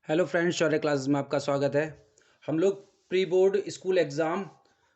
Hello friends, शौर्य classes में आपका स्वागत है। हम लोग प्री बोर्ड स्कूल एग्ज़ाम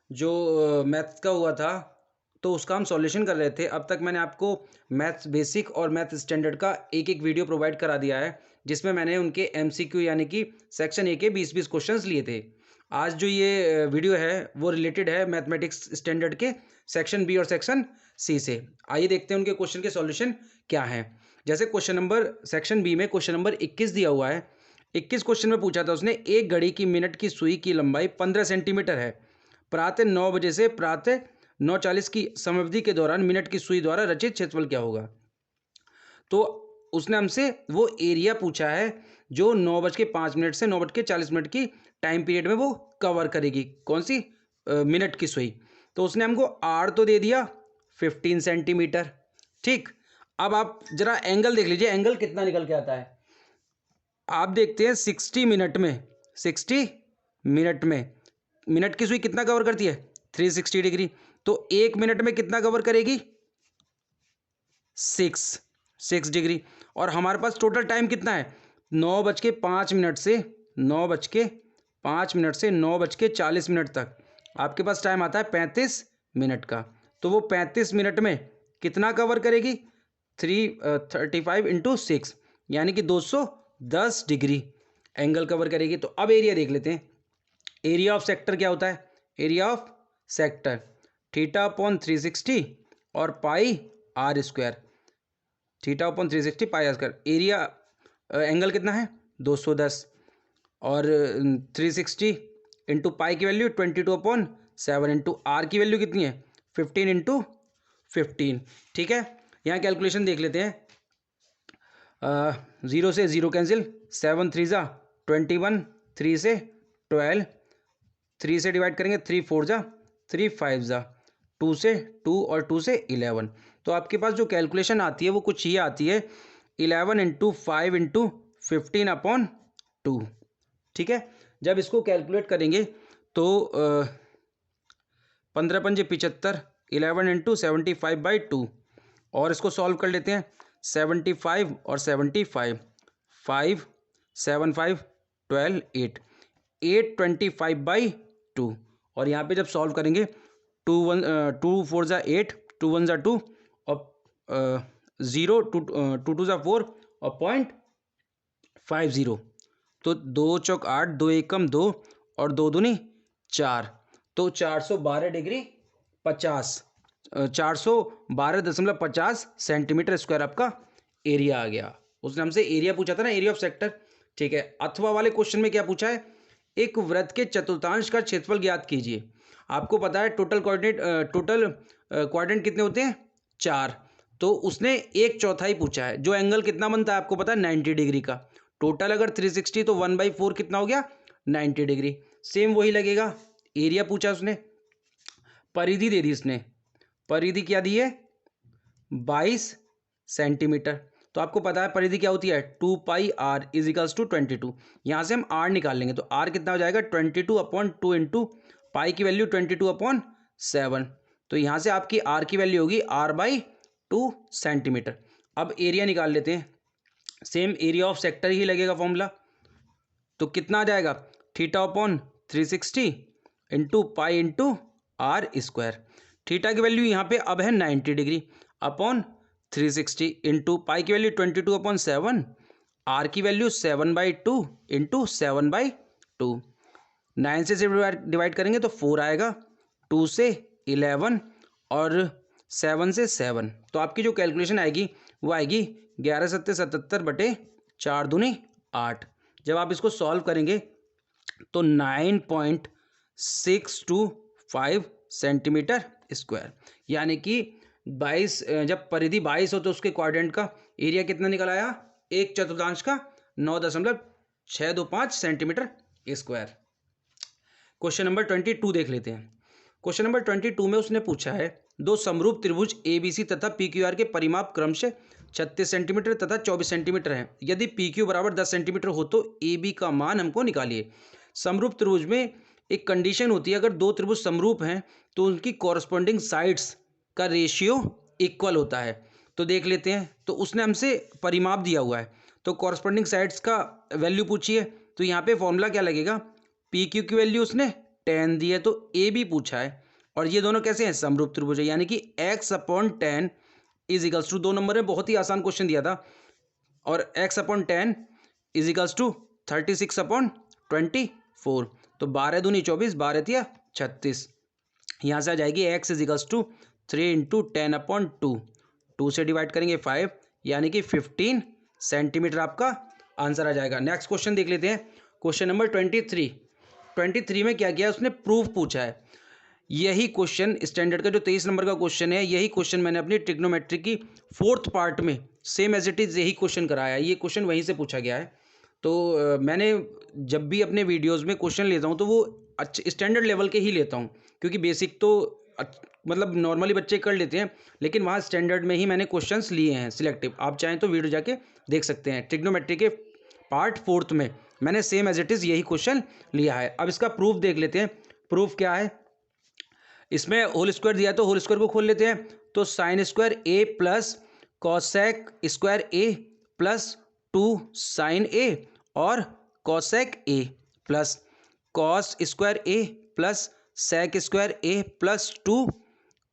जो मैथ्स का हुआ था तो उसका हम सॉल्यूशन कर रहे थे। अब तक मैंने आपको मैथ्स बेसिक और मैथ स्टैंडर्ड का एक एक वीडियो प्रोवाइड करा दिया है, जिसमें मैंने उनके एमसीक्यू यानी कि सेक्शन ए के 20-20 क्वेश्चंस लिए थे। आज जो ये वीडियो है वो रिलेटेड है मैथमेटिक्स स्टैंडर्ड के सेक्शन बी और सेक्शन सी से। आइए देखते हैं उनके क्वेश्चन के सॉल्यूशन क्या हैं। जैसे क्वेश्चन नंबर सेक्शन बी में क्वेश्चन नंबर 21 दिया हुआ है। 21 क्वेश्चन में पूछा था उसने, एक घड़ी की मिनट की सुई की लंबाई 15 सेंटीमीटर है। प्रातः 9 बजे से प्रातः 9:40 की समयावधि के दौरान मिनट की सुई द्वारा रचित क्षेत्रफल क्या होगा। तो उसने हमसे वो एरिया पूछा है जो 9:05 से 9:40 की टाइम पीरियड में वो कवर करेगी। कौन सी? मिनट की सुई। तो उसने हमको आर तो दे दिया 15 सेंटीमीटर। ठीक, अब आप जरा एंगल देख लीजिए, एंगल कितना निकल के आता है। आप देखते हैं 60 मिनट में मिनट की सुई कितना कवर करती है? 360 डिग्री। तो एक मिनट में कितना कवर करेगी? 6 डिग्री। और हमारे पास टोटल टाइम कितना है? 9:05 से 9:40 तक आपके पास टाइम आता है 35 मिनट का। तो वो 35 मिनट में कितना कवर करेगी? 335 इंटू 6 यानी कि 210 डिग्री एंगल कवर करेगी। तो अब एरिया देख लेते हैं। एरिया ऑफ सेक्टर क्या होता है? एरिया ऑफ सेक्टर θ/360 और pi r square. θ/360 pi r square. Area angle कितना है? 210 और 360 इंटू पाई की वैल्यू 22/7 इंटू आर की वैल्यू कितनी है? 15/15। ठीक है, यहाँ कैलकुलेशन देख लेते हैं। 0 से 0 कैंसिल, 7 3 जा 21, 3 से 12, 3 से डिवाइड करेंगे 3 4 जा 3 5 जा 2 से 2 और 2 से 11। तो आपके पास जो कैलकुलेशन आती है वो कुछ ये आती है 11 इंटू 5 इंटू 15/2। ठीक है, जब इसको कैलकुलेट करेंगे तो 15×5 = 11 इंटू 75/2 और इसको सॉल्व कर लेते हैं। 75 और 75 5 7 5 12 8 825/2 और यहाँ पे जब सॉल्व करेंगे 2 4 जा 8, 2 1 जा 2 और 0 2 2 जा 4 और 0.50। तो 2 चौक 8, 2 एकम 2 और 2 दूनी 4। तो 412 डिग्री 50 412.50 सेंटीमीटर स्क्वायर आपका एरिया आ गया। उसने हमसे एरिया पूछा था ना, एरिया ऑफ सेक्टर। ठीक है, अथवा वाले क्वेश्चन में क्या पूछा है? एक वृत्त के चतुर्थांश का क्षेत्रफल ज्ञात कीजिए। आपको पता है टोटल कोऑर्डिनेट कितने होते हैं? 4। तो उसने 1/4 पूछा है। जो एंगल कितना बनता है आपको पता है? 90 डिग्री का। टोटल अगर 360 तो 1/4 कितना हो गया? 90 डिग्री। सेम वही लगेगा। एरिया पूछा उसने, परिधि दे दी इसने। परिधि क्या दी है? 22 सेंटीमीटर। तो आपको पता है परिधि क्या होती है? 2πr = 22। यहाँ से हम r निकाल लेंगे तो r कितना हो जाएगा? 22/2 इंटू पाई की वैल्यू 22/7। तो यहाँ से आपकी r की वैल्यू होगी r/2 सेंटीमीटर। अब एरिया निकाल लेते हैं। सेम एरिया ऑफ सेक्टर ही लगेगा फॉर्मूला। तो कितना आ जाएगा? θ/360 into pi into r square. Theta की वैल्यू यहाँ पे अब है 90 डिग्री अपॉन 360 इंटू पाई की वैल्यू 22/7, आर की वैल्यू 7/2 इंटू 7/2। 9 से डिवाइड करेंगे तो 4 आएगा, 2 से 11 और 7 से 7। तो आपकी जो कैलकुलेशन आएगी वो आएगी 11×7=77/4 दूनी 8। जब आप इसको सॉल्व करेंगे तो 9.625 सेंटीमीटर स्क्वायर यानी कि 22। जब परिधि 22 हो तो उसके क्वाड्रेंट का एरिया कितना निकल आया? 1/4 का 9.625 सेंटीमीटर स्क्वायर। क्वेश्चन नंबर 22 देख लेते हैं। क्वेश्चन नंबर 22 में उसने पूछा है, दो समरूप त्रिभुज ABC तथा PQR के परिमाप क्रमशः 36 सेंटीमीटर तथा 24 सेंटीमीटर हैं। यदि PQ बराबर 10 सेंटीमीटर हो तो AB का मान हमको निकालिए। समरूप त्रिभुज में एक कंडीशन होती है, अगर दो त्रिभुज समरूप हैं तो उनकी कॉरस्पॉन्डिंग साइड्स का रेशियो इक्वल होता है। तो देख लेते हैं। तो उसने हमसे परिमाप दिया हुआ है तो कॉरस्पॉन्डिंग साइड्स का वैल्यू पूछिए। तो यहाँ पे फॉर्मूला क्या लगेगा, पी क्यू की वैल्यू उसने 10 दी है तो ए भी पूछा है, और ये दोनों कैसे हैं, समरूप त्रिभुज है, यानी कि x/10 is equals to, 2 number में बहुत ही आसान क्वेश्चन दिया था, और x/10 इज इक्वल्स टू 36/24, तो 12 दूनी 24, 12 तिया 36, यहाँ से आ जाएगी x इज इक्वल्स टू 3 × 10/2, 2 से डिवाइड करेंगे 5, यानी कि 15 सेंटीमीटर आपका आंसर आ जाएगा। नेक्स्ट क्वेश्चन देख लेते हैं, क्वेश्चन नंबर 23 में क्या किया, उसने प्रूफ पूछा है। यही क्वेश्चन स्टैंडर्ड का जो 23 नंबर का क्वेश्चन है, यही क्वेश्चन मैंने अपनी ट्रिग्नोमेट्री की 4th पार्ट में सेम एज इट इज़ यही क्वेश्चन कराया है, ये क्वेश्चन वहीं से पूछा गया है। तो मैंने जब भी अपने वीडियोज़ में क्वेश्चन लेता हूँ तो वो अच्छे स्टैंडर्ड लेवल के ही लेता हूँ, क्योंकि बेसिक तो मतलब नॉर्मली बच्चे कर लेते हैं, लेकिन वहाँ स्टैंडर्ड में ही मैंने क्वेश्चंस लिए हैं सिलेक्टिव। आप चाहें तो वीडियो जाके देख सकते हैं, ट्रिग्नोमेट्री के पार्ट 4th में मैंने सेम एज इट इज़ यही क्वेश्चन लिया है। अब इसका प्रूफ देख लेते हैं, प्रूफ क्या है, इसमें होल स्क्वायर दिया है तो होल स्क्वायर को खोल लेते हैं, तो sine square A plus cosec square A plus 2 sine A और cosec A plus cos square A plus sec square A plus 2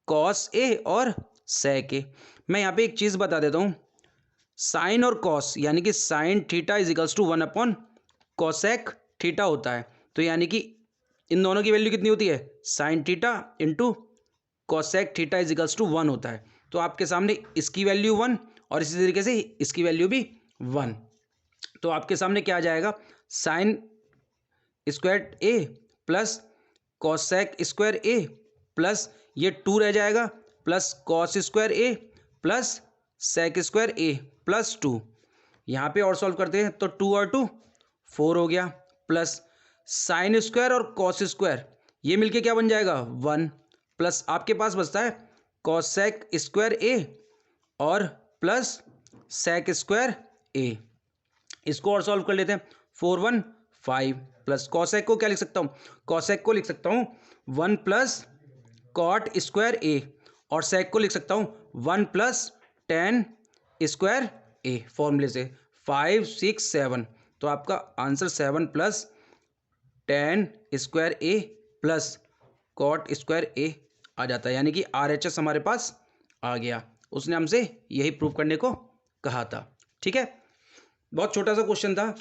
cos A और सेक ए। मैं यहाँ पे एक चीज़ बता देता हूँ, साइन और कॉस यानी कि sine theta is equals to one by cosec theta होता है, तो यानी कि इन दोनों की वैल्यू कितनी होती है, sine theta into cosec theta is equals to 1 होता है। तो आपके सामने इसकी वैल्यू 1 और इसी तरीके से इसकी वैल्यू भी 1, तो आपके सामने क्या आ जाएगा, sign square A plus cosec square A plus ये 2 रह जाएगा plus cos square A plus sec square A plus 2। यहाँ पे और सॉल्व करते हैं तो 2 और 2 4 हो गया, प्लस साइन स्क्वायर और कॉस स्क्वायर ये मिलके क्या बन जाएगा 1, प्लस आपके पास बचता है कॉसेक स्क्वायर ए और प्लस सेक स्क्वायर ए। इसको और सॉल्व कर लेते हैं, 4 1 5 प्लस कॉसेक को क्या लिख सकता हूँ, कॉसेक को लिख सकता हूँ 1 प्लस कॉट स्क्वायर ए और सेक को लिख सकता हूँ 1 प्लस टेन स्क्वायर ए फॉर्मूले से 5 6 7, तो आपका answer 7 plus tan square A plus cot square ए आ जाता है, यानी कि RHS हमारे पास आ गया। उसने हमसे यही प्रूव करने को कहा था। ठीक है, बहुत छोटा सा क्वेश्चन था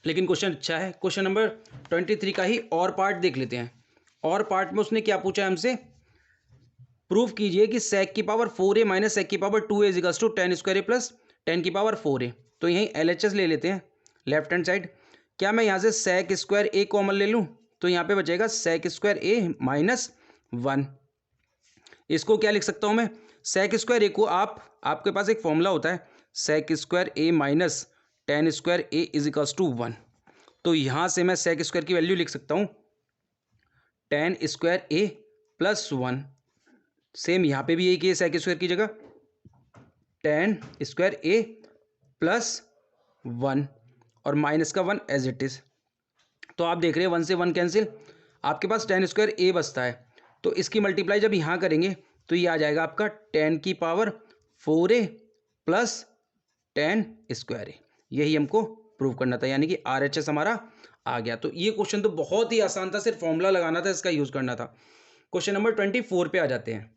लेकिन क्वेश्चन अच्छा है। क्वेश्चन नंबर 23 का ही और पार्ट देख लेते हैं। और पार्ट में उसने क्या पूछा है हमसे, प्रूफ कीजिए कि सेक की पावर 4a माइनस सेक की power 2a is equals to 10 square A plus 10 की पावर 4a। तो यहीं LHS ले लेते हैं लेफ्ट हैंड साइड। क्या मैं यहाँ से सेक स्क्वायर ए कॉमन ले लूँ, तो यहाँ पे बचेगा सेक स्क्वायर ए माइनस 1। इसको क्या लिख सकता हूँ मैं, सेक स्क्वायर ए को आपके पास एक फॉर्मूला होता है sec square A minus 10 square A is equals to 1। तो यहाँ से मैं सेक स्क्वायर की वैल्यू लिख सकता हूँ 10 स्क्वायर ए प्लस 1। सेम यहाँ पे भी यही किया, सेक स्क्वायर की जगह 10 स्क्वायर ए प्लस 1 और माइनस का 1 एज इट इज़। तो आप देख रहे हैं 1 से 1 कैंसिल, आपके पास 10 स्क्वायर ए बचता है। तो इसकी मल्टीप्लाई जब यहाँ करेंगे तो ये आ जाएगा आपका 10 की पावर 4a प्लस 10 स्क्वायर ए। यही हमको प्रूव करना था, यानी कि RHS हमारा आ गया। तो ये क्वेश्चन तो बहुत ही आसान था, सिर्फ फॉर्मूला लगाना था, इसका यूज़ करना था। क्वेश्चन नंबर 24 पे आ जाते हैं।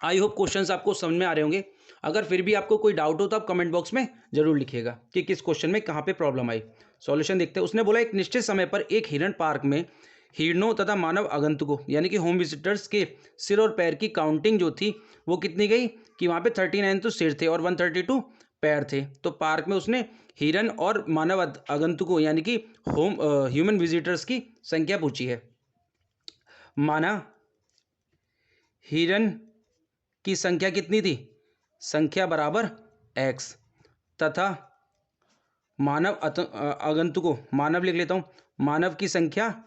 आई होप क्वेश्चंस आपको समझ में आ रहे होंगे। अगर फिर भी आपको कोई डाउट हो तो आप कमेंट बॉक्स में जरूर लिखिएगा कि किस क्वेश्चन में कहाँ पे प्रॉब्लम आई। सॉल्यूशन देखते हैं। उसने बोला एक निश्चित समय पर एक हिरण पार्क में हिरणों तथा मानव आगंतुकों यानी कि होम विजिटर्स के सिर और पैर की काउंटिंग जो थी वो कितनी गई कि वहाँ पे 39 तो सिर थे और 132 पैर थे। तो पार्क में उसने हिरण और मानव आगंतुकों यानी कि ह्यूमन विजिटर्स की संख्या पूछी है। माना हिरण की संख्या कितनी थी, संख्या बराबर x तथा मानव आगंतुकों, मानव लिख लेता हूँ, मानव की संख्या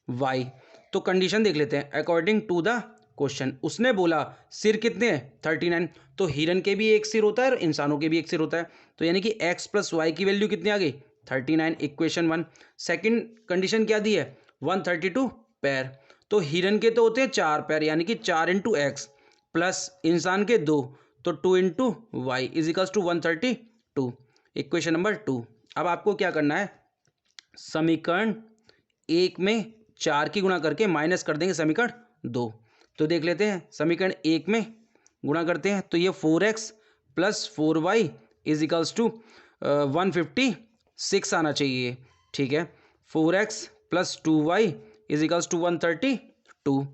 y। तो कंडीशन देख लेते हैं अकॉर्डिंग टू द क्वेश्चन। उसने बोला सिर कितने हैं 39, तो हिरन के भी एक सिर होता है और इंसानों के भी एक सिर होता है। तो यानी कि x प्लस वाई की वैल्यू कितनी आ गई 39, इक्वेशन 1। सेकंड कंडीशन क्या दी है 132 पैर, तो हिरन के तो होते हैं 4 पैर यानी कि 4 × x प्लस इंसान के 2, तो 2 × y is equals to 132, equation number 2। अब आपको क्या करना है समीकरण 1 में 4 की गुणा करके माइनस कर देंगे समीकरण 2। तो देख लेते हैं, समीकरण 1 में गुणा करते हैं तो ये 4x plus 4y is equals to 156 आना चाहिए। ठीक है, 4x plus 2y is equals to 132।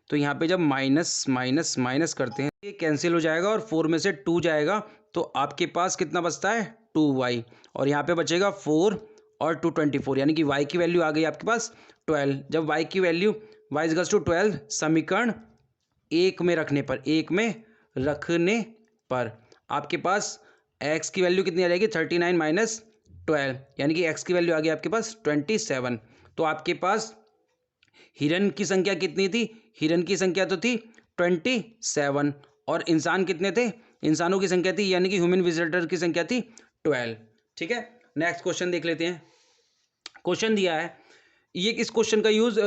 तो यहाँ पे जब माइनस माइनस माइनस करते हैं ये कैंसिल हो जाएगा और 4 में से 2 जाएगा तो आपके पास कितना बचता है 2y, और यहाँ पे बचेगा 4 और 2 24, यानी कि y की वैल्यू आ गई आपके पास 12। जब y की value y is equals to 12 समीकरण 1 में रखने पर आपके पास x की वैल्यू कितनी आ जाएगी 39 माइनस 12, यानी कि x की वैल्यू आ गई आपके पास 27। तो आपके पास हिरन की संख्या कितनी थी, हिरन की संख्या तो थी 27 और इंसान कितने थे, इंसानों की संख्या थी यानी कि ह्यूमन विजिटर की संख्या थी 12। ठीक है, नेक्स्ट क्वेश्चन देख लेते हैं। क्वेश्चन दिया है, ये इस क्वेश्चन का यूज़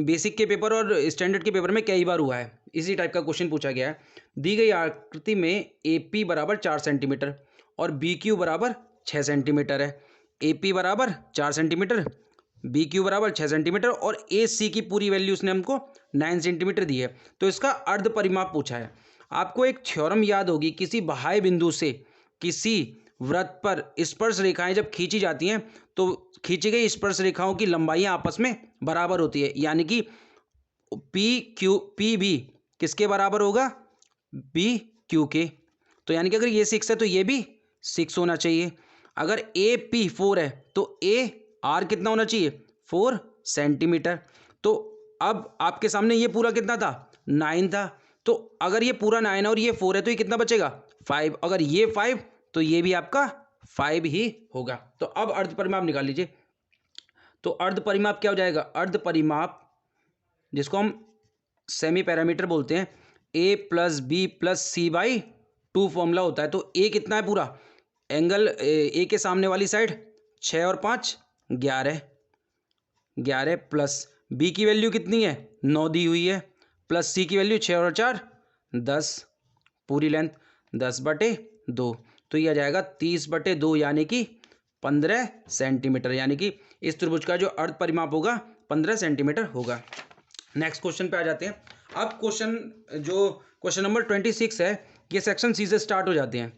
बेसिक के पेपर और स्टैंडर्ड के पेपर में कई बार हुआ है। इसी टाइप का क्वेश्चन पूछा गया है। दी गई आकृति में ए पी बराबर 4 सेंटीमीटर और बी क्यू बराबर 6 सेंटीमीटर है। ए पी बराबर 4 सेंटीमीटर, बी क्यू बराबर 6 सेंटीमीटर और ए सी की पूरी वैल्यू उसने हमको 9 सेंटीमीटर दी है। तो इसका अर्ध परिमाप पूछा है। आपको एक थ्योरम याद होगी, किसी बाह्य बिंदु से किसी वृत्त पर स्पर्श रेखाएं जब खींची जाती हैं तो खींची गई स्पर्श रेखाओं की लंबाइयां आपस में बराबर होती है, यानी कि पी भी किसके बराबर होगा, बी क्यू के। तो यानी कि अगर ये 6 है तो ये भी 6 होना चाहिए। अगर ए पी 4 है तो ए आर कितना होना चाहिए 4 सेंटीमीटर। तो अब आपके सामने ये पूरा कितना था 9 था, तो अगर ये पूरा 9 है और ये 4 है तो ये कितना बचेगा 5। अगर ये 5 तो ये भी आपका 5 ही होगा। तो अब अर्ध परिमाप निकाल लीजिए। तो अर्ध परिमाप क्या हो जाएगा, अर्ध परिमाप जिसको हम सेमी पैरामीटर बोलते हैं, a plus B plus C by 2 formula होता है। तो a कितना है पूरा, एंगल a के सामने वाली साइड 6 और 5 11 प्लस b की वैल्यू कितनी है 9 दी हुई है, प्लस c की वैल्यू 6 और 4 10, पूरी लेंथ 10/2। तो ये आ जाएगा 30/2 यानी कि 15 सेंटीमीटर, यानी कि इस त्रिभुज का जो अर्ध परिमाप होगा 15 सेंटीमीटर होगा। नेक्स्ट क्वेश्चन पे आ जाते हैं। अब क्वेश्चन नंबर 26 है, ये सेक्शन सी से स्टार्ट हो जाते हैं।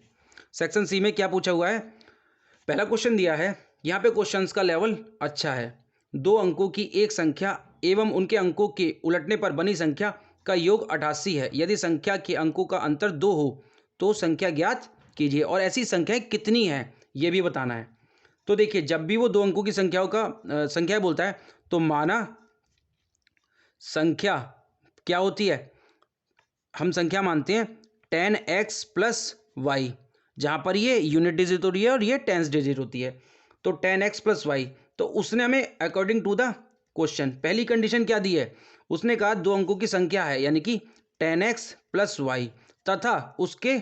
सेक्शन सी में क्या पूछा हुआ है, पहला क्वेश्चन दिया है, यहाँ पे क्वेश्चंस का लेवल अच्छा है। 2 अंकों की एक संख्या एवं उनके अंकों के उलटने पर बनी संख्या का योग 88 है। यदि संख्या के अंकों का अंतर 2 हो तो संख्या ज्ञात कीजिए, और ऐसी संख्याएं कितनी हैं ये भी बताना है। तो देखिए, जब भी वो 2 अंकों की संख्या बोलता है तो माना संख्या क्या होती है, हम संख्या मानते हैं 10x प्लस वाई, जहाँ पर ये यूनिट डिजिट होती है और ये टेंस डिजिट होती है। तो 10x प्लस वाई, तो उसने हमें अकॉर्डिंग टू द क्वेश्चन पहली कंडीशन क्या दी है, उसने कहा 2 अंकों की संख्या है यानी कि 10x प्लस वाई तथा उसके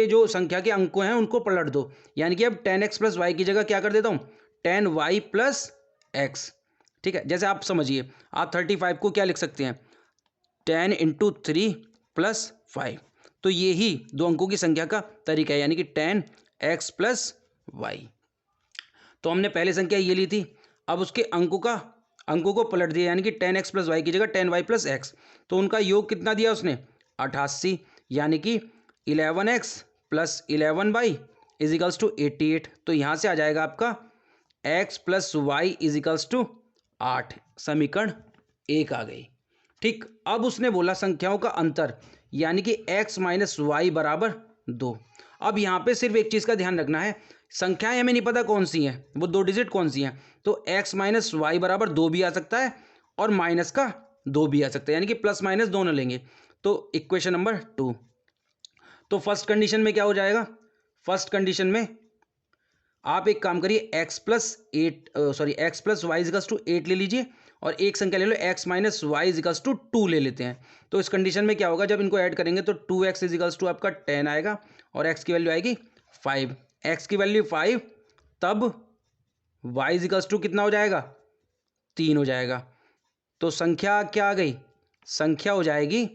जो संख्या के अंक हैं उनको पलट दो, यानी कि अब 10x प्लस वाई की जगह क्या कर देता हूँ 10y प्लस x। ठीक है, जैसे आप समझिए, आप 35 को क्या लिख सकते हैं 10 × 3 + 5। तो ये ही 2 अंकों की संख्या का तरीका है, यानी कि 10x प्लस वाई। तो हमने पहले संख्या ये ली थी, अब उसके अंकों को पलट दिया, यानी कि 10x प्लस वाई की जगह 10y प्लस x। तो उनका योग कितना दिया उसने 88, यानी कि 11x plus 11y is equals to 88। तो यहाँ से आ जाएगा आपका x plus Y is equals to 8, समीकरण 1 आ गई। ठीक, अब उसने बोला संख्याओं का अंतर, यानी कि x माइनस वाई बराबर 2। अब यहाँ पे सिर्फ एक चीज़ का ध्यान रखना है, संख्याएं हमें नहीं पता कौन सी हैं, वो 2 डिजिट कौन सी हैं। तो x माइनस वाई बराबर 2 भी आ सकता है और माइनस का 2 भी आ सकता है, यानी कि प्लस माइनस दोनों लेंगे। तो इक्वेशन नंबर 2। तो फर्स्ट कंडीशन में क्या हो जाएगा, फर्स्ट कंडीशन में आप एक काम करिए, x plus Y is equals to 8 ले लीजिए और एक संख्या ले लो x minus Y is equals to 2 ले लेते हैं। तो इस कंडीशन में क्या होगा, जब इनको ऐड करेंगे तो 2x इजिकल्स टू आपका 10 आएगा और x की वैल्यू आएगी 5। x की वैल्यू 5, तब y इजिकल्स टू कितना हो जाएगा 3 हो जाएगा। तो संख्या क्या आ गई, संख्या हो जाएगी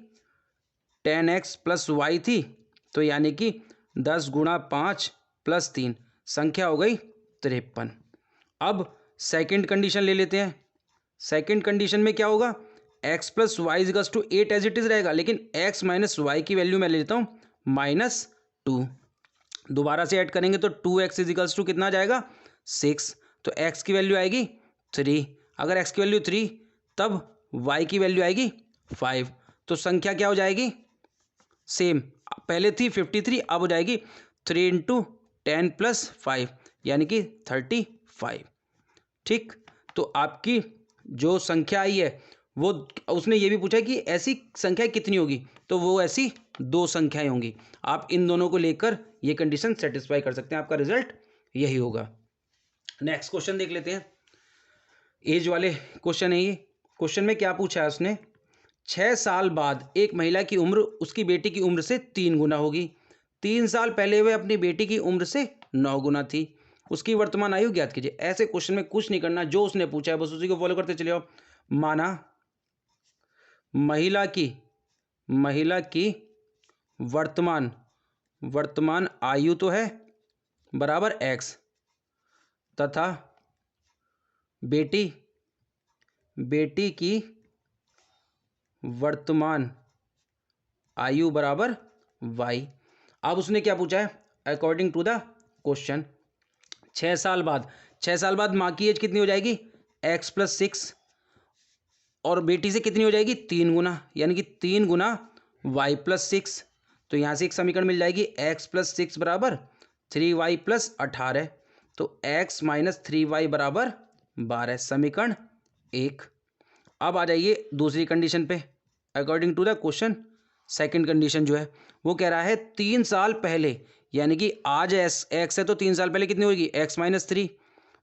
10x प्लस वाई थी, तो यानी कि 10 × 5 + 3, संख्या हो गई 53। अब सेकंड कंडीशन ले लेते हैं। सेकंड कंडीशन में क्या होगा, x plus Y is equals to 8 as it is रहेगा, लेकिन x माइनस वाई की वैल्यू मैं ले लेता हूँ -2। दोबारा से ऐड करेंगे तो 2x इजिकल्स टू कितना आ जाएगा 6। तो x की वैल्यू आएगी 3। अगर x की वैल्यू 3 तब y की वैल्यू आएगी 5। तो संख्या क्या हो जाएगी, सेम, पहले थी 53, अब हो जाएगी 3 इंटू 10 प्लस 5 यानी कि 35। ठीक, तो आपकी जो संख्या आई है वो, उसने ये भी पूछा कि ऐसी संख्या कितनी होगी, तो वो ऐसी 2 संख्याएं होंगी। आप इन दोनों को लेकर ये कंडीशन सेटिस्फाई कर सकते हैं, आपका रिजल्ट यही होगा। नेक्स्ट क्वेश्चन देख लेते हैं, एज वाले क्वेश्चन है ये। क्वेश्चन में क्या पूछा है उसने, 6 साल बाद एक महिला की उम्र उसकी बेटी की उम्र से 3 गुना होगी। 3 साल पहले वह अपनी बेटी की उम्र से 9 गुना थी। उसकी वर्तमान आयु ज्ञात कीजिए। ऐसे क्वेश्चन में कुछ नहीं करना, जो उसने पूछा है बस उसी को फॉलो करते चले जाओ। माना महिला की वर्तमान आयु तो है बराबर x, तथा बेटी की वर्तमान आयु बराबर y। अब उसने क्या पूछा है, अकॉर्डिंग टू द क्वेश्चन 6 साल बाद माँ की एज कितनी हो जाएगी x प्लस 6, और बेटी से कितनी हो जाएगी 3 गुना, यानी कि 3 गुना y प्लस 6। तो यहाँ से एक समीकरण मिल जाएगी x प्लस 6 बराबर 3y प्लस 18। तो x माइनस 3y बराबर 12, समीकरण 1। अब आ जाइए दूसरी कंडीशन पे, according to the question second condition जो है वो कह रहा है 3 साल पहले, यानी कि आज x है तो 3 साल पहले कितनी होगी x माइनस 3।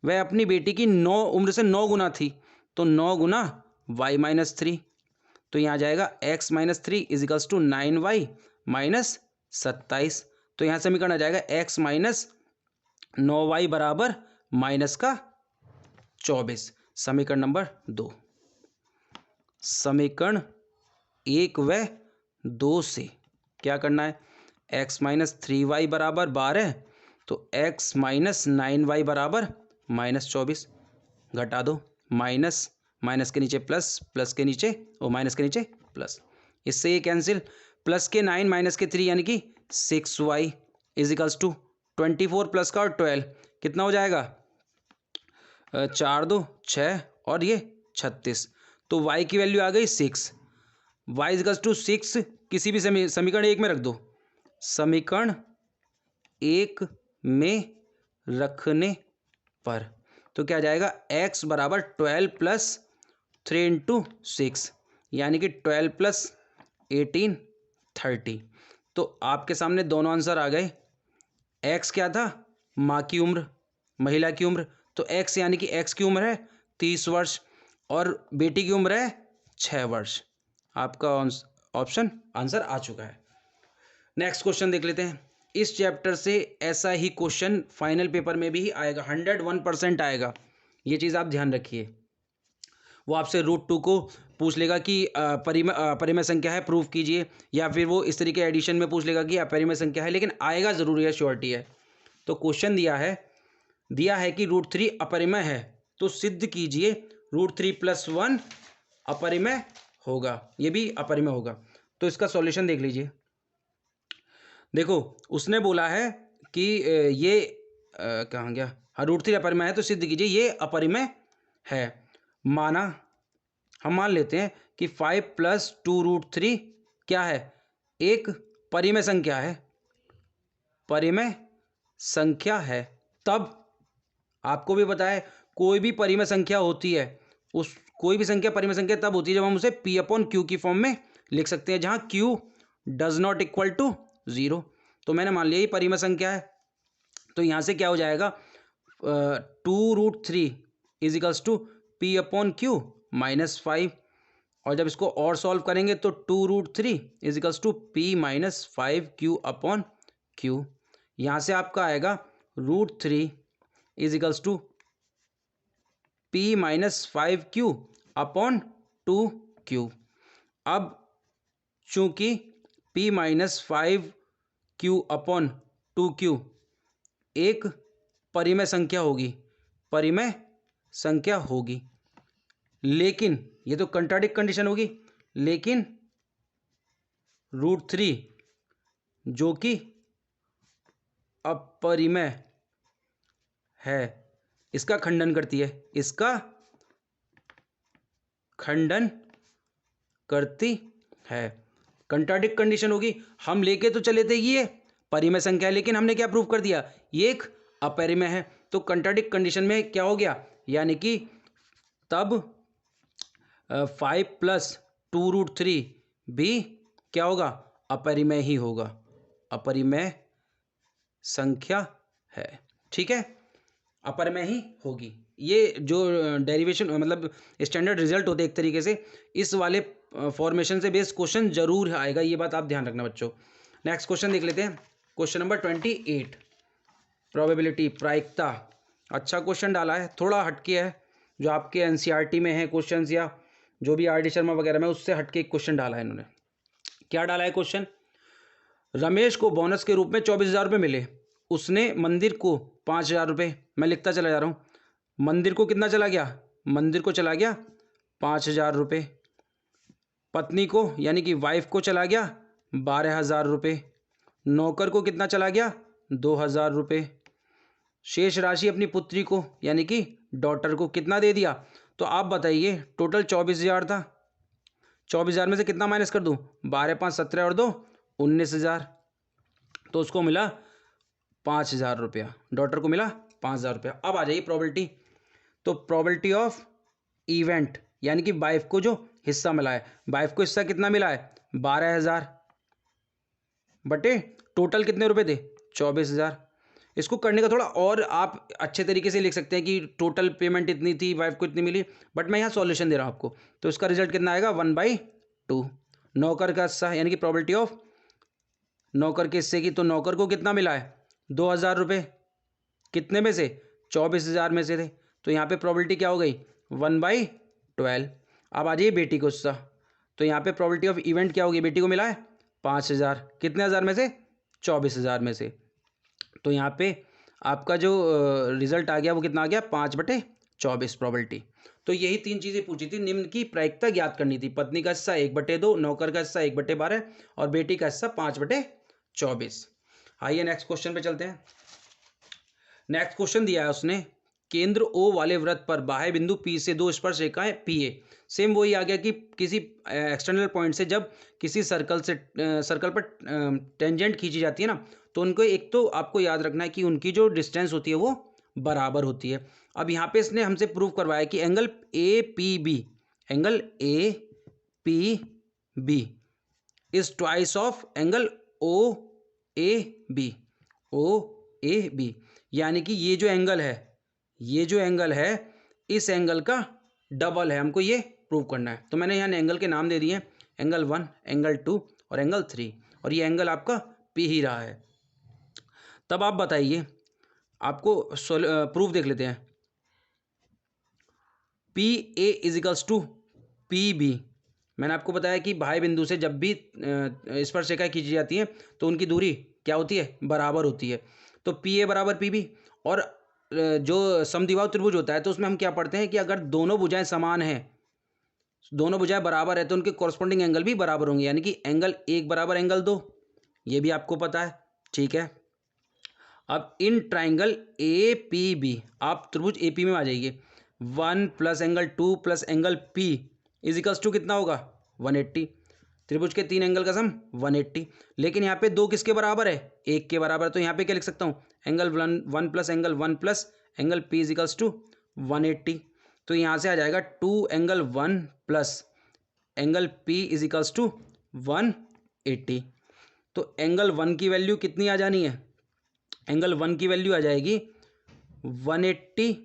वह अपनी बेटी की उम्र से 9 गुना थी, तो 9 गुना y माइनस 3। तो यहाँ जाएगा x minus 3 is equals to 9y minus 27। तो यहाँ समीकरण आ जाएगा x माइनस 9y बराबर माइनस का 24, समीकरण नंबर 2। समीकरण 1 व 2 से क्या करना है, x माइनस 3y बराबर 12, तो x माइनस 9y बराबर माइनस 24 घटा दो, माइनस के नीचे प्लस, प्लस के नीचे और माइनस के नीचे प्लस, इससे ये कैंसिल, प्लस के 9 माइनस के 3 यानी कि 6y इजिकल्स टू 24 प्लस का और 12 कितना हो जाएगा 4 2 6 और ये 36। तो y की वैल्यू आ गई 6, y इजिकल्स टू 6 किसी भी समीकरण 1 में रख दो, समीकरण 1 में रखने पर तो क्या जाएगा x बराबर 12 प्लस 3 इंटू 6 यानी कि 12 प्लस 18 30। तो आपके सामने दोनों आंसर आ गए। x क्या था, माँ की उम्र, महिला की उम्र, तो x यानी कि x की उम्र है 30 वर्ष और बेटी की उम्र है 6 वर्ष। आपका ऑप्शन आंसर आ चुका है। नेक्स्ट क्वेश्चन देख लेते हैं। इस चैप्टर से ऐसा ही क्वेश्चन फाइनल पेपर में भी आएगा, 101% आएगा, ये चीज़ आप ध्यान रखिए। वो आपसे √2 को पूछ लेगा कि परिमेय संख्या है प्रूफ कीजिए, या फिर वो इस तरीके एडिशन में पूछ लेगा कि अपरिमेय संख्या है, लेकिन आएगा ज़रूरी है, श्योरिटी है। तो क्वेश्चन दिया है कि √3 अपरिमेय है, तो सिद्ध कीजिए √3 + 1 अपरिमेय होगा, ये भी अपरिमेय होगा। तो इसका सॉल्यूशन देख लीजिए। देखो उसने बोला है कि ये कहाँ गया, हाँ √3 अपरिमेय है तो सिद्ध कीजिए ये अपरिमेय है। हम मान लेते हैं कि 5 + 2√3 क्या है, एक परिमेय संख्या है। तब आपको भी पता है कोई भी परिमेय संख्या होती है, कोई भी संख्या परिमेय संख्या तब होती है जब हम उसे P/Q की फॉर्म में लिख सकते हैं, जहाँ Q does not equal to 0। तो मैंने मान लिया ये परिमेय संख्या है, तो यहाँ से क्या हो जाएगा 2√3 इजिकल्स टू P/Q -5, और जब इसको और सॉल्व करेंगे तो 2√3 इजिकल्स टू P - 5Q/Q। यहाँ से आपका आएगा √3 इजिकल्स टू P - 5Q/2Q। अब चूंकि P - 5Q/2Q एक परिमेय संख्या होगी, परिमेय संख्या होगी। लेकिन ये तो कंट्राडिक्ट कंडीशन होगी, लेकिन √3 जो कि अपरिमेय है इसका खंडन करती है, इसका खंडन करती है। कंट्राडिक्ट कंडीशन होगी। हम लेके तो चले थे ये परिमेय संख्या है, लेकिन हमने क्या प्रूव कर दिया, ये एक अपरिमेय है। तो कंट्राडिक्ट कंडीशन में क्या हो गया, यानी कि तब 5 + 2√3 भी क्या होगा, अपरिमेय ही होगा, अपरिमेय संख्या है। ठीक है, अपरिमेय ही होगी। ये जो डेरिवेशन मतलब स्टैंडर्ड रिजल्ट होते एक तरीके से, इस वाले फॉर्मेशन से बेस्ड क्वेश्चन जरूर आएगा, ये बात आप ध्यान रखना बच्चों। नेक्स्ट क्वेश्चन देख लेते हैं, क्वेश्चन नंबर 28, प्रोबेबिलिटी, प्रायिकता। अच्छा क्वेश्चन डाला है, थोड़ा हटके है, जो आपके एनसीईआरटी में है क्वेश्चंस या जो भी आर.डी. शर्मा वगैरह में, उससे हटके एक क्वेश्चन डाला है इन्होंने। क्या डाला है क्वेश्चन, रमेश को बोनस के रूप में 24,000 रुपये मिले, उसने मंदिर को 5,000 रुपये, मैं लिखता चला जा रहा हूँ, मंदिर को कितना चला गया, मंदिर को चला गया 5,000 रुपये, पत्नी को यानी कि वाइफ को चला गया 12,000 रुपये, नौकर को कितना चला गया 2,000 रुपये, शेष राशि अपनी पुत्री को यानी कि डॉटर को कितना दे दिया। तो आप बताइए, टोटल 24,000 था, 24,000 में से कितना माइनस कर दूं, 12 5 17 और 2 19,000, तो उसको मिला 5,000 रुपया, डॉटर को मिला 5,000 रुपया। अब आ जाइए प्रोबेबिलिटी, तो प्रोबेबिलिटी ऑफ इवेंट यानी कि वाइफ को जो हिस्सा मिला है, वाइफ को हिस्सा कितना मिला है 12,000 बटे टोटल कितने रुपए थे 24,000। इसको करने का थोड़ा और आप अच्छे तरीके से लिख सकते हैं कि टोटल पेमेंट इतनी थी, वाइफ को इतनी मिली, बट मैं यहाँ सॉल्यूशन दे रहा हूँ आपको। तो इसका रिजल्ट कितना आएगा 1/2। नौकर का हिस्सा यानी कि प्रोबेबिलिटी ऑफ नौकर के हिस्से की, तो नौकर को कितना मिला है 2,000 रुपये, कितने में से 24,000 में से थे, तो यहाँ पे प्रोबेबिलिटी क्या हो गई 1/12। अब आ जाइए बेटी को हिस्सा, तो यहाँ पे प्रोबेबिलिटी ऑफ इवेंट क्या होगी, बेटी को मिला है 5,000, कितने हज़ार में से 24,000 में से, तो यहाँ पे आपका जो रिजल्ट आ गया वो कितना आ गया 5/24 प्रोबेबिलिटी। तो यही 3 चीज़ें पूछी थी, निम्न की प्रायिकता ज्ञात करनी थी, पत्नी का हिस्सा 1/2, नौकर का हिस्सा 1/12 और बेटी का हिस्सा 5/24। आइए नेक्स्ट क्वेश्चन पे चलते हैं। नेक्स्ट क्वेश्चन दिया है उसने, केंद्र O वाले वृत्त पर बाह्य बिंदु P से 2 स्पर्श रेखाएं PA। सेम वही आ गया कि किसी एक्सटर्नल पॉइंट से जब किसी सर्कल पर टेंजेंट खींची जाती है ना, तो उनको एक तो आपको याद रखना है कि उनकी जो डिस्टेंस होती है वो बराबर होती है। अब यहाँ पे इसने हमसे प्रूव करवाया कि angle APB, angle APB is twice of angle OAB, OAB यानी कि ये जो एंगल है, ये जो एंगल है इस एंगल का डबल है, हमको ये प्रूव करना है। तो मैंने यहाँ एंगल के नाम दे दिए, एंगल 1, एंगल 2 और एंगल 3, और ये एंगल आपका P ही रहा है। तब आप बताइए, आपको प्रूफ देख लेते हैं। PA = PB, मैंने आपको बताया कि बाह्य बिंदु से जब भी स्पर्श रेखा खींची जाती है तो उनकी दूरी क्या होती है, बराबर होती है। तो PA = PB, और जो समद्विबाहु त्रिभुज होता है तो उसमें हम क्या पढ़ते हैं कि अगर दोनों भुजाएं समान हैं, दोनों भुजाएं बराबर है, तो उनके कॉरस्पॉन्डिंग एंगल भी बराबर होंगे, यानी कि एंगल 1 = एंगल 2, ये भी आपको पता है। ठीक है, अब इन ट्राइंगल APB, आप त्रिभुज AP में आ जाइए, 1 + एंगल 2 + एंगल P = कितना होगा 180। त्रिभुज के 3 एंगल का सम 180, लेकिन यहाँ पे 2 किसके बराबर है, 1 के बराबर, तो यहाँ पे क्या लिख सकता हूँ, एंगल 1 + एंगल 1 + एंगल P = 180। तो यहाँ से आ जाएगा 2 एंगल 1 + एंगल P = 180। तो एंगल 1 की वैल्यू कितनी आ जानी है, एंगल 1 की वैल्यू आ जाएगी 180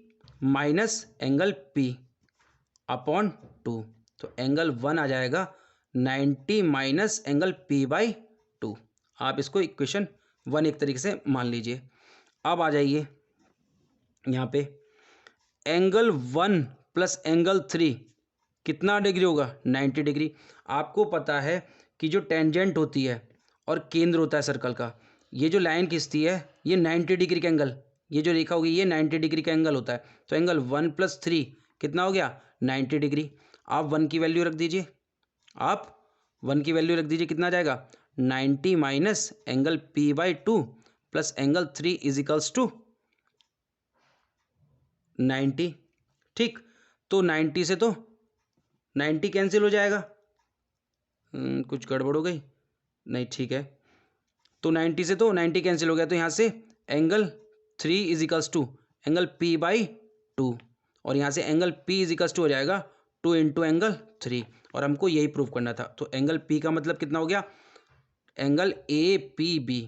माइनस एंगल P अपॉन 2, तो एंगल 1 आ जाएगा 90 माइनस एंगल P/2। आप इसको इक्वेशन 1 एक तरीके से मान लीजिए। अब आ जाइए यहाँ पे, एंगल 1 + एंगल 3 कितना डिग्री होगा 90 डिग्री। आपको पता है कि जो टेंजेंट होती है और केंद्र होता है सर्कल का, ये जो लाइन खींचती है ये 90 डिग्री का एंगल ये जो रेखा होगी ये 90 डिग्री का एंगल होता है, तो एंगल 1 + 3 कितना हो गया 90 डिग्री। आप 1 की वैल्यू रख दीजिए, आप 1 की वैल्यू रख दीजिए, कितना आ जाएगा 90 minus angle P/2 plus angle 3 is equals to 90। ठीक, तो 90 से तो 90 कैंसिल हो जाएगा। कुछ गड़बड़ हो गई, नहीं ठीक है, तो 90 से तो 90 कैंसिल हो गया, तो यहाँ से angle 3 is equals to angle P/2 और यहाँ से एंगल P इजिकल्स टू हो जाएगा 2 इंटू एंगल 3, और हमको यही प्रूव करना था। तो एंगल P का मतलब कितना हो गया, angle APB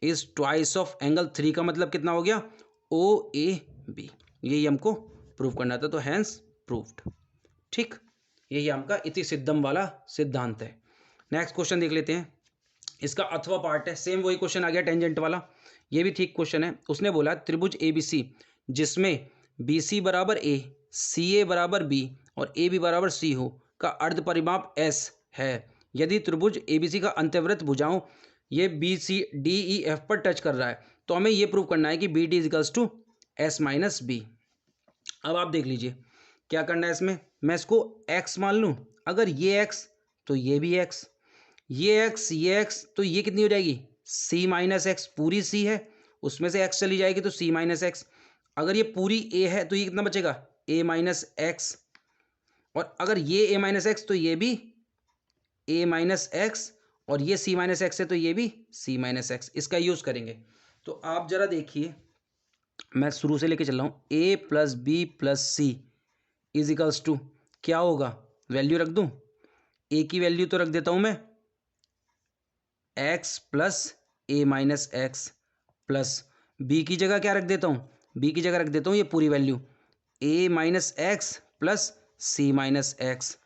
is twice of angle 3 का मतलब कितना हो गया OAB। यही हमको प्रूव करना था, तो हैंस प्रूव्ड। ठीक, यही आपका इति सिद्धम वाला सिद्धांत है। नेक्स्ट क्वेश्चन देख लेते हैं, इसका अथवा पार्ट है, सेम वही क्वेश्चन आ गया टेंजेंट वाला, ये भी ठीक क्वेश्चन है। उसने बोला त्रिभुज ABC जिसमें BC बराबर A, CA बराबर B और AB बराबर C हो का अर्ध परिमाप S है। यदि त्रिभुज ABC का अंत्यवृत्त भुजाओं ये BCDEF पर टच कर रहा है, तो हमें ये प्रूव करना है कि BD is equals to S minus B। अब आप देख लीजिए क्या करना है इसमें, मैं इसको x मान लूँ, अगर ये x तो ये भी x, ये x तो ये कितनी हो जाएगी c माइनस एक्स, पूरी c है उसमें से x चली जाएगी तो c माइनस एक्स। अगर ये पूरी a है तो ये कितना बचेगा a माइनस एक्स, और अगर ये a माइनस एक्स तो ये भी a माइनस एक्स, और ये c माइनस एक्स है तो ये भी c माइनस एक्स। इसका यूज़ करेंगे, तो आप जरा देखिए, मैं शुरू से लेके चल रहा हूँ, a plus B plus C इजिकल्स to क्या होगा, वैल्यू रख दूँ, a की वैल्यू तो रख देता हूँ मैं x plus a minus X, plus b की जगह क्या रख देता हूँ, b की जगह रख देता हूँ ये पूरी value a minus X plus c minus X,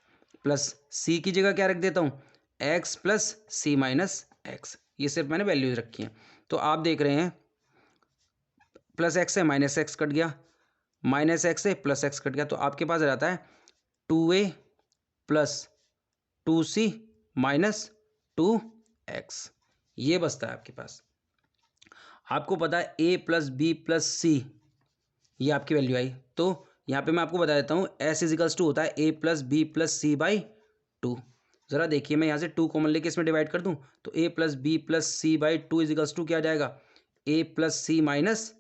plus c की जगह क्या रख देता हूँ x plus c minus x. ये सिर्फ मैंने वैल्यूज रखी हैं। तो आप देख रहे हैं प्लस एक्स है माइनस एक्स कट गया, माइनस एक्स है प्लस एक्स कट गया, तो आपके पास रहता है 2a plus 2c minus 2x, ये बचता है आपके पास। आपको पता है a प्लस बी प्लस सी, ये आपकी वैल्यू आई, तो यहाँ पे मैं आपको बता देता हूँ s इजिकल्स टू होता है a plus B plus C by 2। ज़रा देखिए, मैं यहाँ से 2 कॉमन लेके इसमें डिवाइड कर दूँ तो a plus B plus C by 2 is equals to क्या आ जाएगा a plus C minus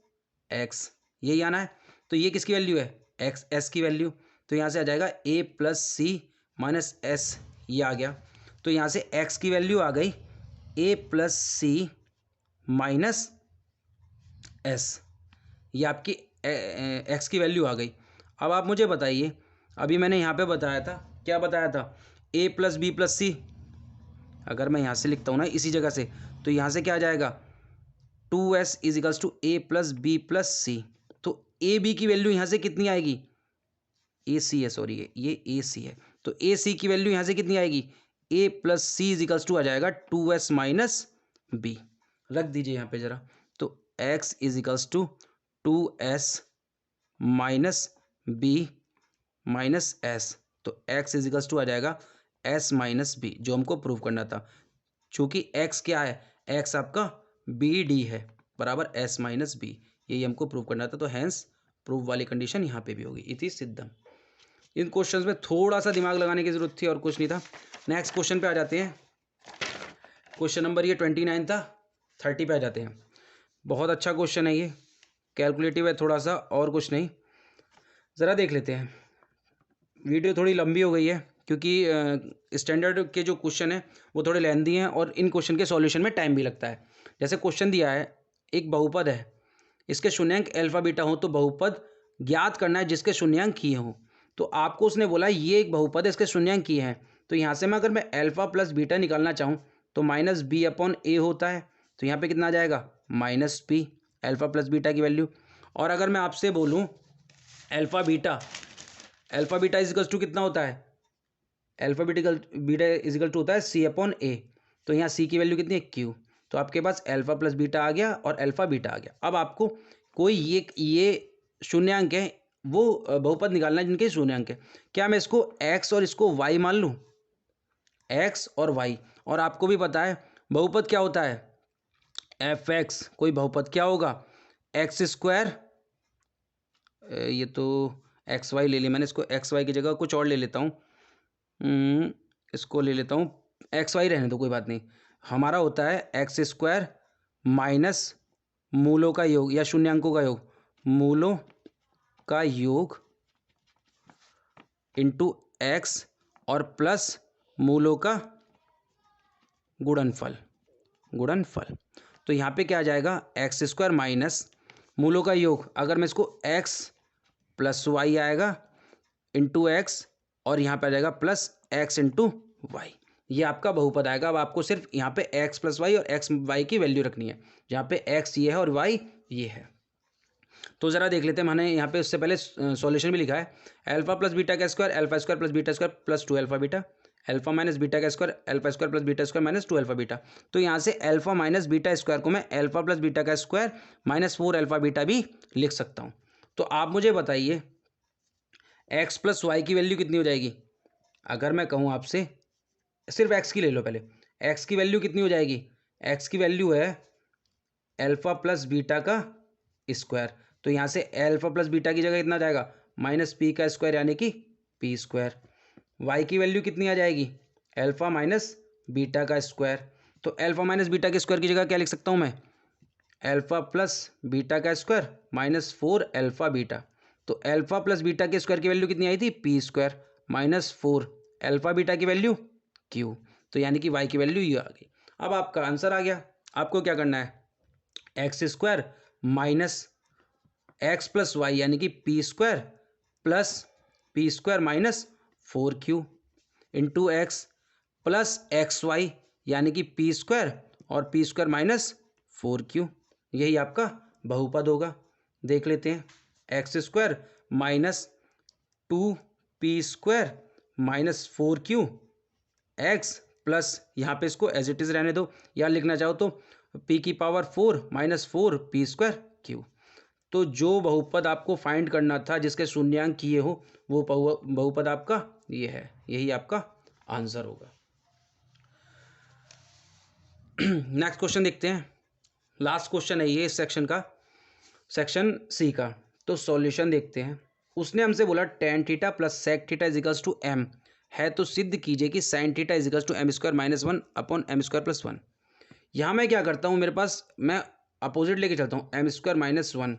X, यही आना है। तो ये किसकी वैल्यू है एक्स, एस की वैल्यू, तो यहाँ से आ जाएगा a plus C minus S, ये आ गया। तो यहाँ से x की वैल्यू आ गई a plus C minus S, ये आपकी x की वैल्यू आ गई। अब आप मुझे बताइए, अभी मैंने यहाँ पे बताया था, क्या बताया था a प्लस बी प्लस सी, अगर मैं यहाँ से लिखता हूँ ना इसी जगह से, तो यहाँ से क्या आ जाएगा 2s equals to a plus B plus c. तो a b की वैल्यू यहाँ से कितनी आएगी, ए सी है, सॉरी ये ए सी है, तो ए सी की वैल्यू यहाँ से कितनी आएगी a प्लस सी इजिकल्स टू आ जाएगा 2s माइनस बी। रख दीजिए यहाँ पे ज़रा, तो x is equals to 2s minus B minus S, तो x इजिकल्स टू आ जाएगा s माइनस बी, जो हमको प्रूव करना था। चूँकि x क्या है, x आपका बी डी है बराबर s माइनस बी, यही हमको प्रूव करना था। तो हैंस प्रूव वाली कंडीशन यहाँ पे भी होगी, इति सिद्धम। इन क्वेश्चंस में थोड़ा सा दिमाग लगाने की जरूरत थी और कुछ नहीं था। नेक्स्ट क्वेश्चन पे आ जाते हैं, क्वेश्चन नंबर ये 29 था, 30 पे आ जाते हैं। बहुत अच्छा क्वेश्चन है ये, कैलकुलेटिव है थोड़ा सा और कुछ नहीं। ज़रा देख लेते हैं, वीडियो थोड़ी लंबी हो गई है क्योंकि स्टैंडर्ड के जो क्वेश्चन हैं वो थोड़े लेंथी हैं और इन क्वेश्चन के सॉल्यूशन में टाइम भी लगता है। जैसे क्वेश्चन दिया है, एक बहुपद है, इसके शून्यांक अल्फा बीटा हो तो बहुपद ज्ञात करना है जिसके शून्यांक किए हों। तो आपको उसने बोला ये एक बहुपद है, इसके शून्यांक किए हैं, तो यहाँ से मैं अगर मैं अल्फा प्लस बीटा निकालना चाहूँ तो माइनस बी अपॉन ए होता है, तो यहाँ पे कितना आ जाएगा minus B, alpha plus beta की वैल्यू। और अगर मैं आपसे बोलूँ अल्फा बीटा इजिकल्स टू कितना होता है, अल्फा बीटा इजिकल टू होता है सी अपॉन ए, तो यहाँ सी की वैल्यू कितनी है क्यू, तो आपके पास अल्फा प्लस बीटा आ गया और अल्फा बीटा आ गया। अब आपको कोई ये शून्यांक है वो बहुपद निकालना है जिनके शून्यांक है। क्या मैं इसको x और इसको y मान लूँ, x और y, और आपको भी पता है बहुपद क्या होता है एफ एक्स, कोई बहुपद क्या होगा एक्स स्क्वायर ये तो एक्स वाई ले लिया मैंने, इसको एक्स वाई की जगह कुछ और ले लेता हूँ। इसको ले लेता हूँ, एक्स वाई रहने दो, कोई बात नहीं। हमारा होता है एक्स स्क्वायर माइनस मूलों का योग या शून्यांकों का योग, मूलों का योग इंटू एक्स और प्लस मूलों का गुणनफल। तो यहाँ पे क्या आ जाएगा, एक्स स्क्वायर माइनस मूलों का योग, अगर मैं इसको एक्स प्लस वाई आएगा इंटू एक्स और यहाँ पे आ जाएगा प्लस एक्स इंटू वाई, ये आपका बहुपद आएगा। अब आपको सिर्फ यहाँ पे एक्स प्लस वाई और एक्स वाई की वैल्यू रखनी है, जहाँ पे एक्स ये है और वाई ये है। तो ज़रा देख लेते हैं, मैंने यहाँ पे उससे पहले सॉल्यूशन भी लिखा है, अल्फा प्लस बीटा का square alpha square plus beta square plus 2 alpha beta, alpha minus beta का square alpha square plus beta square minus 2 alpha beta. तो यहाँ से अल्फा माइनस बीटा स्क्वायर को मैं अल्फा प्लस बीटा का square minus 4 alpha beta भी लिख सकता हूँ। तो आप मुझे बताइए एक्स प्लस वाई की वैल्यू कितनी हो जाएगी। अगर मैं कहूँ आपसे, सिर्फ एक्स की ले लो पहले, एक्स की वैल्यू कितनी हो जाएगी, एक्स की वैल्यू है अल्फा प्लस बीटा का स्क्वायर। तो यहाँ से अल्फा प्लस बीटा की जगह कितना जाएगा, माइनस पी का स्क्वायर यानी कि पी स्क्वायर। वाई की वैल्यू कितनी आ जाएगी, अल्फा माइनस बीटा का स्क्वायर। तो अल्फा माइनस बीटा के स्क्वायर की जगह क्या लिख सकता हूँ मैं, अल्फा प्लस बीटा का स्क्वायर माइनस 4 अल्फा बीटा। तो अल्फा प्लस बीटा के स्क्वायर की वैल्यू कितनी आई थी, P square minus 4 alpha beta की वैल्यू क्यू। तो यानी कि वाई की वैल्यू ये आ गई। अब आपका आंसर आ गया। आपको क्या करना है, X square minus X plus Y यानी कि P square plus P square minus 4q into X plus X Y यानी कि पी स्क्वायर और पी स्क्वायर माइनस 4q, यही आपका बहुपद होगा। देख लेते हैं, X square minus 2p square minus 4q X plus, यहाँ पे इसको एज इट इज़ रहने दो, या लिखना चाहो तो p की power 4 minus 4p square q। तो जो बहुपद आपको फाइंड करना था जिसके शून्यांक किए हो, वो बहुपद आपका ये है, यही आपका आंसर होगा। नेक्स्ट क्वेश्चन देखते हैं, लास्ट क्वेश्चन है ये इस सेक्शन का, सेक्शन सी का। तो सॉल्यूशन देखते हैं। उसने हमसे बोला tan theta plus sec theta is equals to M है, तो सिद्ध कीजिए कि sine theta is equals to M square minus 1 upon M square plus 1। यहाँ मैं क्या करता हूँ, मेरे पास मैं अपोजिट लेके चलता हूँ, M square minus 1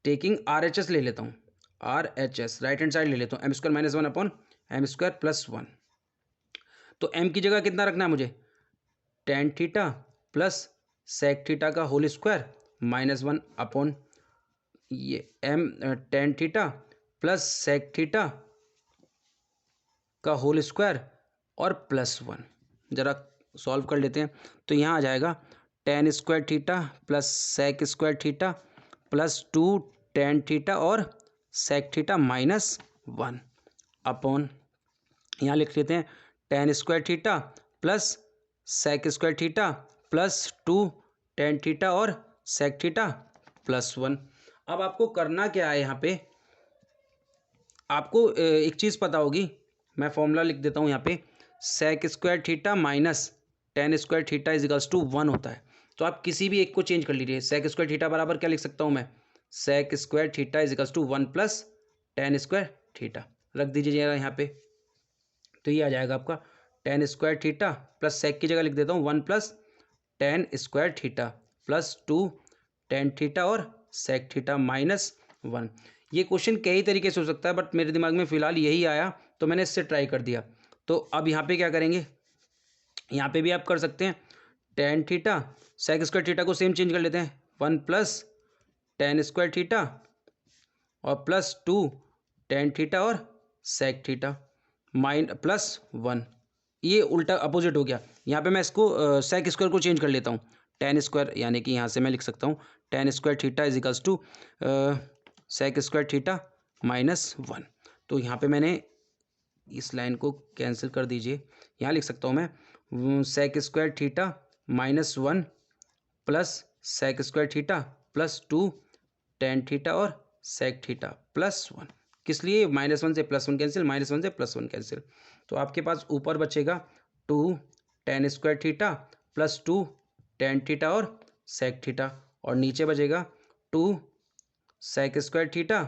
taking R H S ले लेता हूँ, R H S right hand side ले लेता हूँ, M square minus 1 upon M square plus 1। तो एम की जगह कितना रखना है मुझे, tan theta plus sec theta का होल स्क्वायर माइनस 1 अपॉन ये M tan theta plus sec theta का होल स्क्वायर और प्लस 1। ज़रा सॉल्व कर लेते हैं। तो यहाँ आ जाएगा tan square theta plus sec square theta plus 2 tan theta और सेक थीटा माइनस 1 अपॉन, यहाँ लिख लेते हैं tan square theta plus sec square theta plus 2 tan theta और सेक थीटा प्लस 1। अब आपको करना क्या है, यहाँ पे आपको एक चीज़ पता होगी, मैं फॉर्मूला लिख देता हूँ यहाँ पे, sec square theta minus tan square theta is equals to 1 होता है। तो आप किसी भी एक को चेंज कर लीजिए, सेक स्क्वायर थीटा बराबर क्या लिख सकता हूँ मैं, sec square theta is equals to 1 plus tan square theta रख दीजिए यहाँ पे। तो ये आ जाएगा आपका tan square theta plus sec की जगह लिख देता हूँ 1 plus tan square theta plus 2 tan theta और सेक थीटा माइनस 1। ये क्वेश्चन कई तरीके से हो सकता है, बट मेरे दिमाग में फ़िलहाल यही आया तो मैंने इससे ट्राई कर दिया। तो अब यहाँ पे क्या करेंगे, यहाँ पे भी आप कर सकते हैं tan theta sec square theta को सेम चेंज कर लेते हैं, 1 प्लस टेन स्क्वायर थीटा और प्लस 2 टेन थीटा और सेक थीटा प्लस 1। ये उल्टा अपोजिट हो गया। यहाँ पे मैं इसको सेक स्क्वायर को चेंज कर लेता हूँ, टेन स्क्वायर यानी कि यहाँ से मैं लिख सकता हूँ tan square theta is equals to sec square theta minus 1। तो यहाँ पे मैंने इस लाइन को कैंसिल कर दीजिए, यहाँ लिख सकता हूँ मैं sec square theta minus 1 plus sec square theta plus 2 tan theta और सेक थीटा प्लस 1। किस लिए, माइनस 1 से प्लस 1 कैंसिल, माइनस 1 से प्लस 1 कैंसिल। तो आपके पास ऊपर बचेगा 2 tan square theta plus 2 tan theta और सेक थीटा, और नीचे बचेगा 2 sec square theta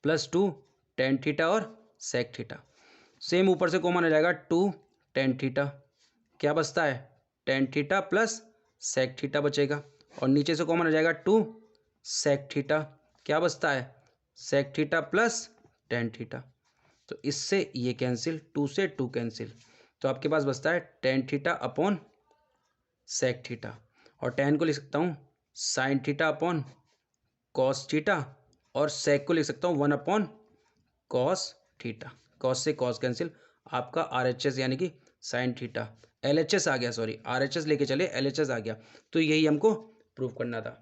plus 2 tan theta और सेक थीटा। सेम ऊपर से कॉमन आ जाएगा 2 टेन थीटा, क्या बचता है tan theta plus sec theta बचेगा, और नीचे से कॉमन आ जाएगा 2 सेक थीटा, क्या बचता है sec theta plus tan theta. तो इससे ये कैंसिल, 2 से 2 कैंसिल, तो आपके पास बचता है tan theta upon sec theta, और टेन को लिख सकता हूँ sine theta upon cos theta, और सेक को लिख सकता हूँ 1 अपॉन कॉस थीटा। कॉस से कॉस कैंसिल, आपका RHS यानी कि साइन थीटा, LHS आ गया, सॉरी RHS लेके चले LHS आ गया। तो यही हमको प्रूव करना था।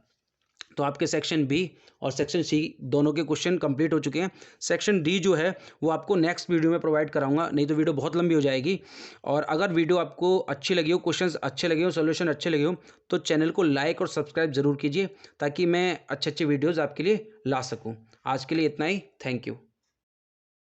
तो आपके सेक्शन बी और सेक्शन सी दोनों के क्वेश्चन कंप्लीट हो चुके हैं। सेक्शन डी जो है वो आपको नेक्स्ट वीडियो में प्रोवाइड कराऊंगा, नहीं तो वीडियो बहुत लंबी हो जाएगी। और अगर वीडियो आपको अच्छी लगी हो, क्वेश्चंस अच्छे लगे हो, सॉल्यूशन अच्छे लगे हो, तो चैनल को लाइक और सब्सक्राइब जरूर कीजिए, ताकि मैं अच्छे अच्छे वीडियोज़ आपके लिए ला सकूँ। आज के लिए इतना ही, थैंक यू।